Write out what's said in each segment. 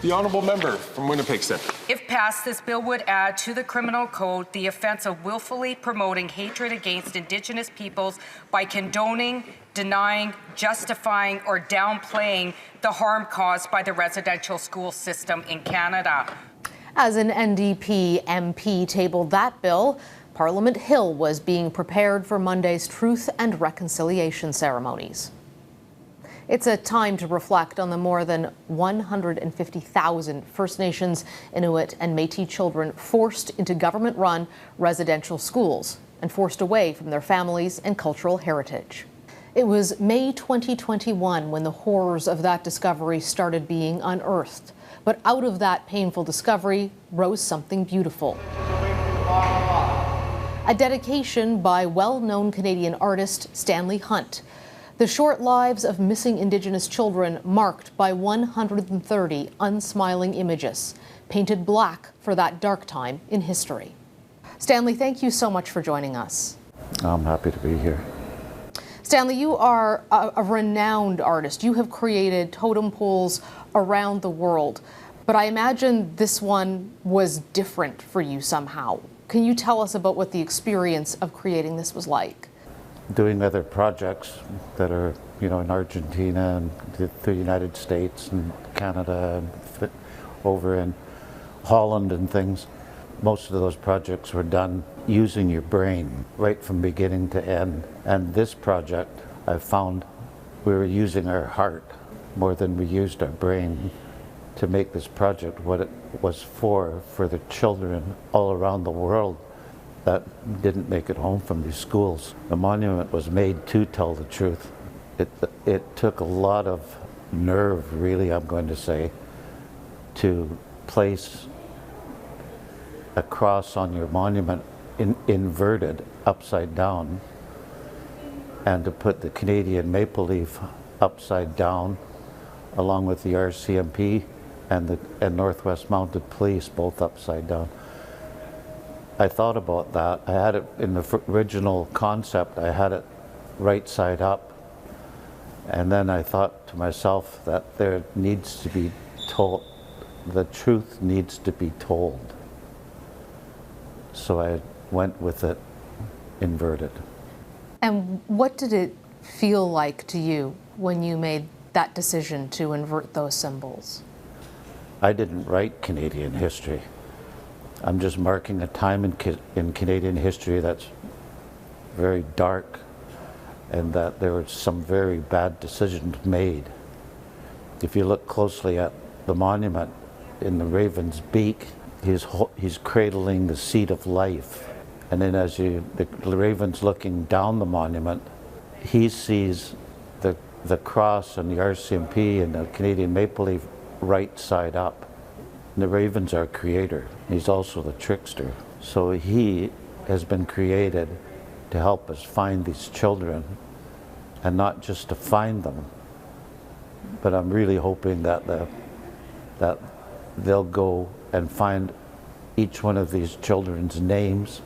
The honourable member from Winnipeg Centre. If passed, this bill would add to the criminal code the offence of willfully promoting hatred against Indigenous peoples by condoning, denying, justifying, or downplaying the harm caused by the residential school system in Canada. As an NDP MP tabled that bill, Parliament Hill was being prepared for Monday's Truth and Reconciliation ceremonies. It's a time to reflect on the more than 150,000 First Nations, Inuit and Métis children forced into government-run residential schools and forced away from their families and cultural heritage. It was May 2021 when the horrors of that discovery started being unearthed. But out of that painful discovery rose something beautiful. A dedication by well-known Canadian artist Stanley Hunt. The short lives of missing Indigenous children marked by 130 unsmiling images, painted black for that dark time in history. Stanley, thank you so much for joining us. I'm happy to be here. Stanley, you are a renowned artist. You have created totem poles around the world, but I imagine this one was different for you somehow. Can you tell us about what the experience of creating this was like? Doing other projects that are, in Argentina and the United States and Canada and over in Holland and things. Most of those projects were done using your brain right from beginning to end. And this project, I found we were using our heart more than we used our brain to make this project what it was for the children all around the world that didn't make it home from these schools. The monument was made to tell the truth. It took a lot of nerve, really, I'm going to say, to place a cross on your monument inverted upside down, and to put the Canadian maple leaf upside down, along with the RCMP and Northwest Mounted Police both upside down. I thought about that. I had it in the original concept, I had it right side up. And then I thought to myself that there needs to be told, the truth needs to be told. So I went with it inverted. And what did it feel like to you when you made that decision to invert those symbols? I didn't write Canadian history. I'm just marking a time in Canadian history that's very dark, and that there were some very bad decisions made. If you look closely at the monument in the raven's beak, he's cradling the seed of life. And then as the raven's looking down the monument, he sees the cross and the RCMP and the Canadian maple leaf right side up. And the raven's our creator. He's also the trickster. So he has been created to help us find these children, and not just to find them, but I'm really hoping that they'll go and find each one of these children's names,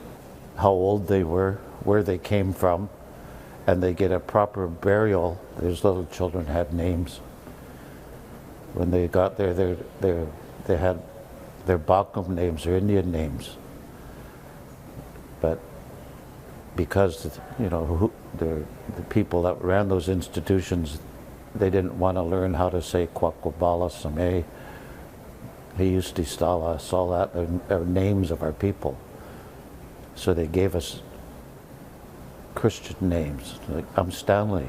how old they were, where they came from, and they get a proper burial. These little children had names. When they got there, they had their Bakum names or Indian names. But because the people that ran those institutions, they didn't want to learn how to say Kwakiutl First, Hayustistala, all that, are names of our people. So they gave us Christian names. Like, I'm Stanley.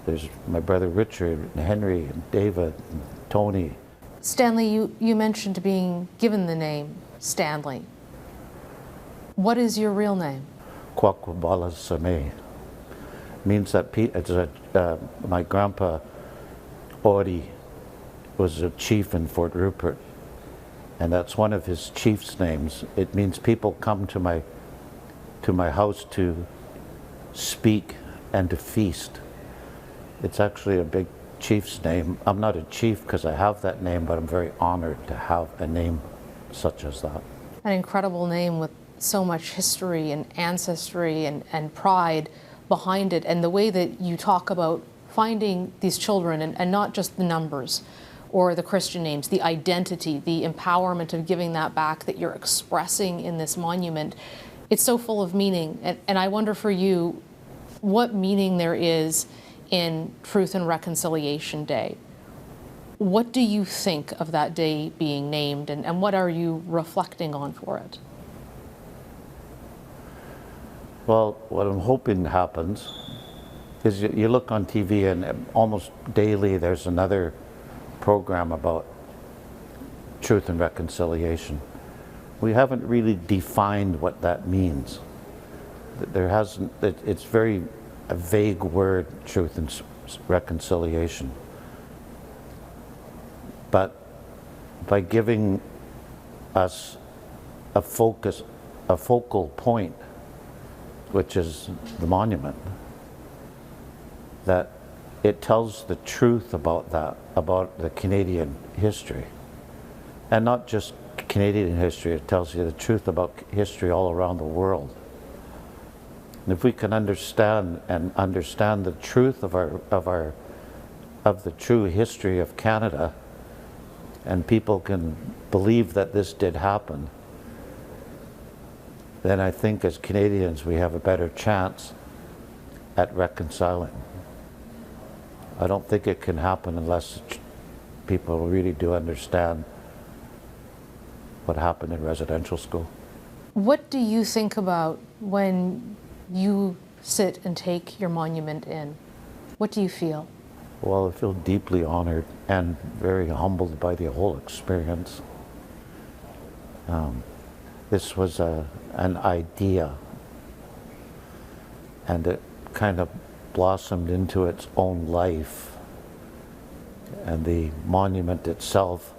There's my brother Richard and Henry and David and Tony. Stanley, you mentioned being given the name Stanley. What is your real name? Kwakiutl First means that my grandpa Ori was a chief in Fort Rupert, and that's one of his chief's names. It means people come to my house to speak and to feast. It's actually a big chief's name. I'm not a chief because I have that name, but I'm very honored to have a name such as that. An incredible name with so much history and ancestry and pride behind it, and the way that you talk about finding these children and not just the numbers. or the Christian names, the identity, the empowerment of giving that back that you're expressing in this monument. It's so full of meaning. And I wonder for you, what meaning there is in Truth and Reconciliation Day. What do you think of that day being named, and what are you reflecting on for it? Well, what I'm hoping happens is you look on TV and almost daily there's another program about truth and reconciliation. We haven't really defined what that means. There hasn't, it's very a vague word, truth and reconciliation. But by giving us a focal point, which is the monument, that it tells the truth about that, about the Canadian history. And not just Canadian history, it tells you the truth about history all around the world. And if we can understand the truth of the true history of Canada, and people can believe that this did happen, then I think as Canadians we have a better chance at reconciling. I don't think it can happen unless people really do understand what happened in residential school. What do you think about when you sit and take your monument in? What do you feel? Well, I feel deeply honored and very humbled by the whole experience. This was an idea, and it kind of blossomed into its own life. And the monument itself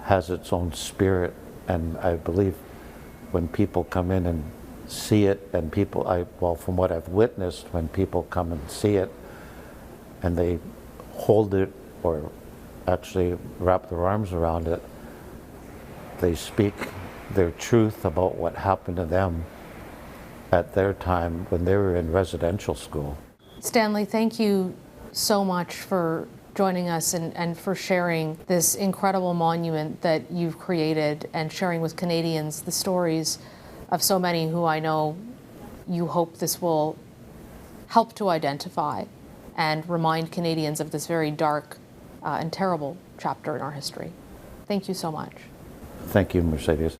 has its own spirit, and I believe when people come in and see it, and well, from what I've witnessed, when people come and see it, and they hold it, or actually wrap their arms around it, they speak their truth about what happened to them at their time when they were in residential school. Stanley, thank you so much for joining us and for sharing this incredible monument that you've created and sharing with Canadians the stories of so many who I know you hope this will help to identify and remind Canadians of this very dark and terrible chapter in our history. Thank you so much. Thank you, Mercedes.